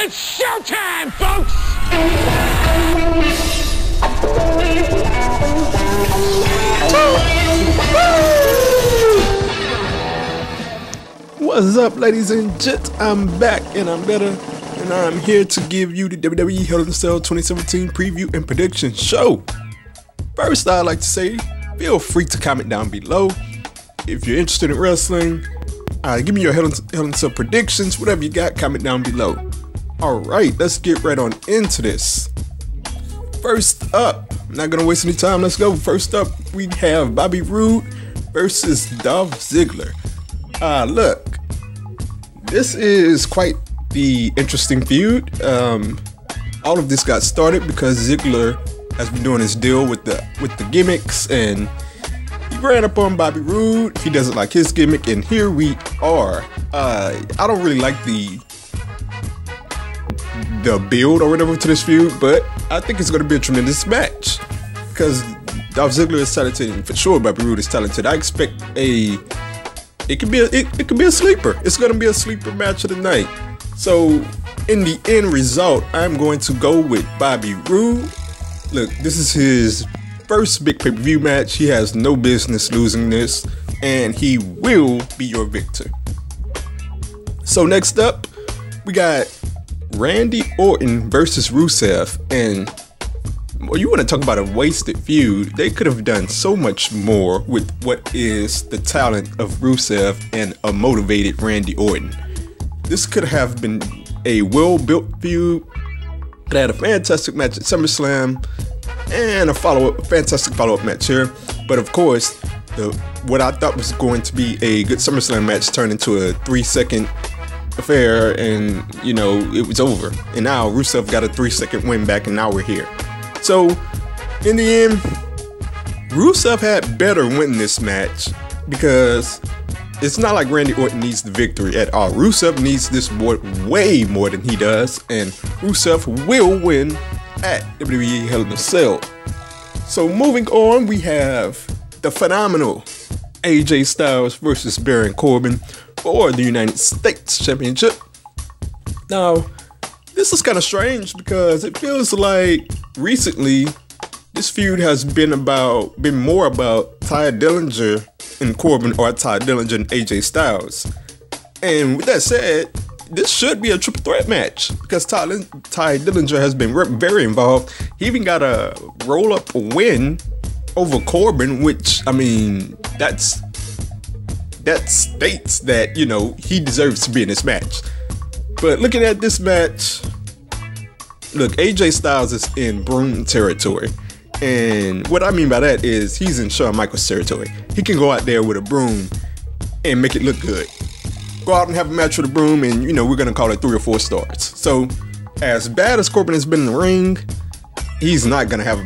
It's showtime, folks! What's up, ladies and gents? I'm back and I'm better, and I'm here to give you the WWE Hell 2017 preview and prediction show. First, I'd like to say, feel free to comment down below if you're interested in wrestling. Give me your Hell in Cell predictions, whatever you got, comment down below. Alright, let's get right on into this. First up, I'm not gonna waste any time, let's go. First up, we have Bobby Roode versus Dolph Ziggler. Look, this is quite the interesting feud. All of this got started because Ziggler has been doing his deal with the gimmicks, and he ran up on Bobby Roode. He doesn't like his gimmick, and here we are. I don't really like the build or whatever to this feud, but I think it's going to be a tremendous match because Dolph Ziggler is talented, and for sure Bobby Roode is talented. I expect it could be a sleeper. It's going to be a sleeper match of the night. So in the end result, I'm going to go with Bobby Roode. Look, this is his first big pay-per-view match. He has no business losing this, and he will be your victor. So next up, we got Randy Orton versus Rusev, and well, you want to talk about a wasted feud. They could have done so much more with what is the talent of Rusev and a motivated Randy Orton. This could have been a well-built feud. It had a fantastic match at SummerSlam and a fantastic follow-up match here. But of course, what I thought was going to be a good SummerSlam match turned into a 3-second affair, and you know, it was over. And now Rusev got a 3-second win back, and now we're here. So in the end, Rusev had better win this match because it's not like Randy Orton needs the victory at all. Rusev needs this way more than he does, and Rusev will win at WWE Hell in a Cell. So moving on, we have the phenomenal AJ Styles versus Baron Corbin for the United States Championship. Now, this is kind of strange because it feels like recently this feud has been more about Ty Dillinger and Corbin, or Ty Dillinger and AJ Styles. And with that said, this should be a triple threat match because Ty Dillinger has been very involved. He even got a roll-up win over Corbin, which, I mean, that states that, you know, he deserves to be in this match. But looking at this match, look, AJ Styles is in broom territory. And what I mean by that is he's in Shawn Michaels territory. He can go out there with a broom and make it look good. Go out and have a match with a broom, and you know, we're gonna call it 3 or 4 stars. So as bad as Corbin has been in the ring, he's not gonna have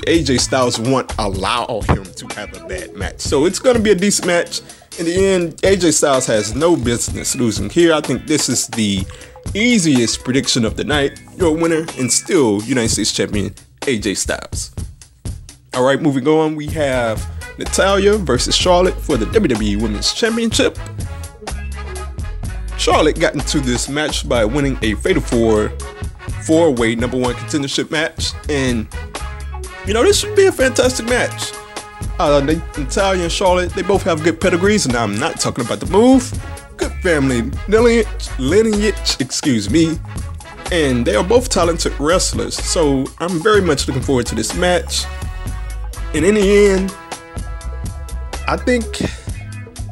AJ Styles won't allow him to have a bad match. So it's gonna be a decent match. In the end, AJ Styles has no business losing here. I think this is the easiest prediction of the night. Your winner and still United States Champion AJ Styles. Alright, moving on, we have Natalya versus Charlotte for the WWE Women's Championship. Charlotte got into this match by winning a Fatal 4-way #1 contendership match, and you know, this should be a fantastic match. Natalya and Charlotte, they both have good pedigrees, and I'm not talking about the move. Good family lineage, excuse me, and they are both talented wrestlers, so I'm very much looking forward to this match. And in the end, I think,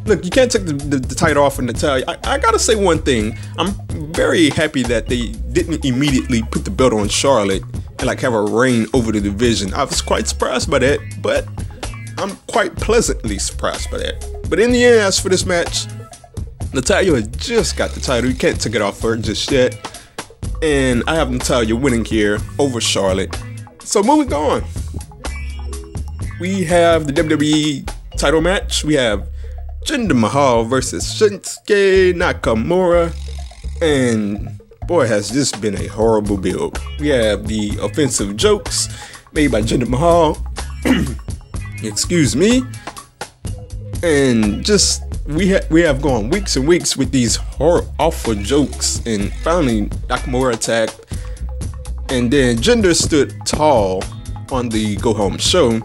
look, you can't take the title off of Natalya. I gotta say one thing, I'm very happy that they didn't immediately put the belt on Charlotte and like have her reign over the division. I was quite surprised by that, but I'm quite pleasantly surprised by that. But in the end, as for this match, Natalya just got the title. You can't take it off her just yet. And I have Natalya winning here over Charlotte. So moving on, we have the WWE title match. We have Jinder Mahal versus Shinsuke Nakamura. And boy, has this been a horrible build. We have the offensive jokes made by Jinder Mahal. Excuse me. And just we have gone weeks and weeks with these awful jokes, and finally Nakamura attacked, and then Jinder stood tall on the Go Home show,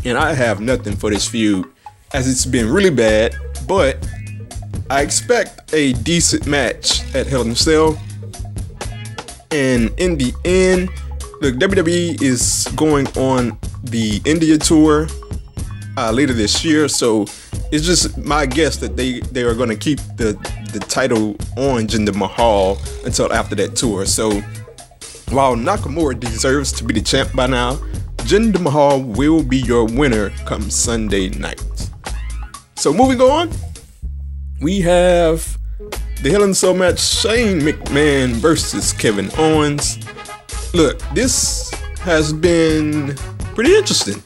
and I have nothing for this feud as it's been really bad, but I expect a decent match at Hell in a Cell. And in the end, look, WWE is going on the India tour later this year, so it's just my guess that they are going to keep the title on Jinder Mahal until after that tour. So while Nakamura deserves to be the champ by now, Jinder Mahal will be your winner come Sunday night. So moving on, we have the Hell in a Cell match, Shane McMahon versus Kevin Owens. Look, this has been pretty interesting.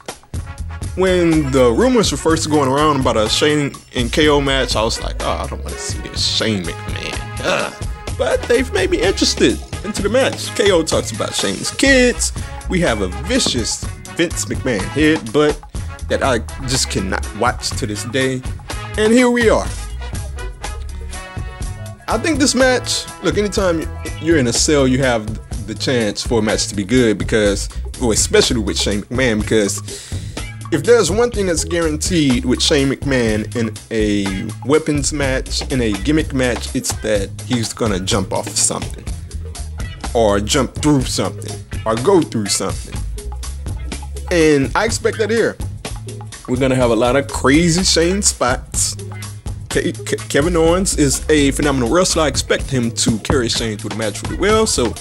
When the rumors were first going around about a Shane and KO match, I was like, oh, I don't want to see this Shane McMahon. But they've made me interested into the match. KO talks about Shane's kids. We have a vicious Vince McMahon headbutt that I just cannot watch to this day. And here we are. I think this match, look, anytime you're in a cell, you have the chance for a match to be good because, well, especially with Shane McMahon, because if there's one thing that's guaranteed with Shane McMahon in a weapons match, in a gimmick match, it's that he's gonna jump off of something, or jump through something, or go through something. And I expect that here. We're gonna have a lot of crazy Shane spots. Kevin Owens is a phenomenal wrestler. I expect him to carry Shane through the match really well, so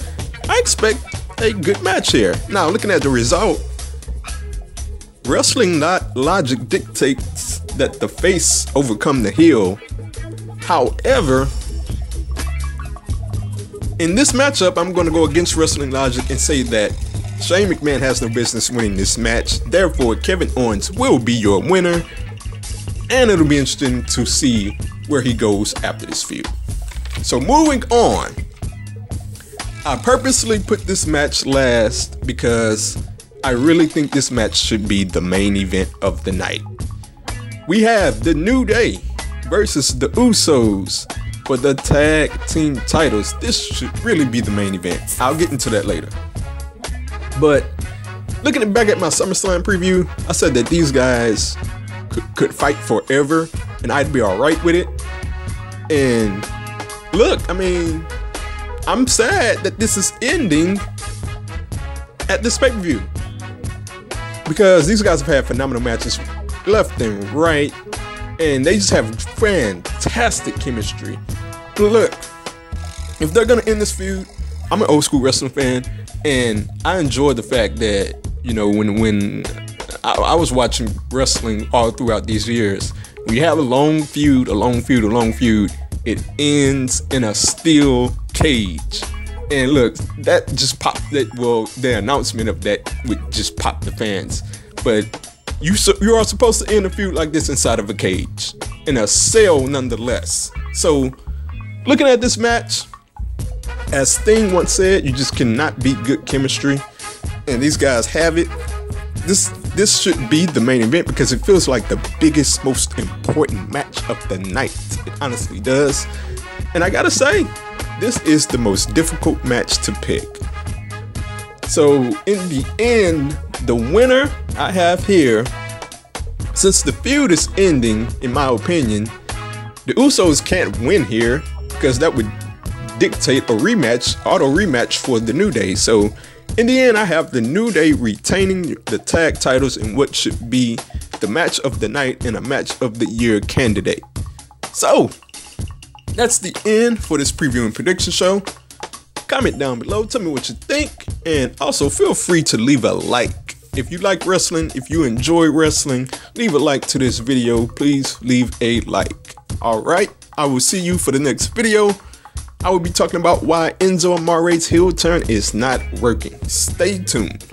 I expect a good match here. Now, looking at the result, wrestling logic dictates that the face overcome the heel. However, in this matchup, I'm going to go against wrestling logic and say that Shane McMahon has no business winning this match. Therefore, Kevin Owens will be your winner, and it'll be interesting to see where he goes after this feud. So moving on, I purposely put this match last because I really think this match should be the main event of the night. We have the New Day versus the Usos for the tag team titles. This should really be the main event. I'll get into that later. But looking back at my SummerSlam preview, I said that these guys could fight forever and I'd be alright with it. And look, I mean, I'm sad that this is ending at this pay-per-view, because these guys have had phenomenal matches left and right, and they just have fantastic chemistry. But look, if they're gonna end this feud, I'm an old school wrestling fan, and I enjoy the fact that, you know, when I was watching wrestling all throughout these years, we have a long feud, it ends in a steel cage. And look, that just popped the announcement of that would just pop the fans. But you are supposed to end a feud like this inside of a cage, in a cell nonetheless. So looking at this match, as Sting once said, you just cannot beat good chemistry, and these guys have it. This should be the main event because it feels like the biggest, most important match of the night. It honestly does. And I gotta say, this is the most difficult match to pick. So in the end, the winner I have here, since the feud is ending, in my opinion, the Usos can't win here because that would dictate a rematch, auto rematch for the New Day. So in the end, I have the New Day retaining the tag titles in what should be the match of the night and a match of the year candidate. So that's the end for this preview and prediction show. Comment down below, tell me what you think, and also feel free to leave a like. If you like wrestling, if you enjoy wrestling, leave a like to this video. Please leave a like. Alright, I will see you for the next video. I will be talking about why Enzo Amare's heel turn is not working. Stay tuned.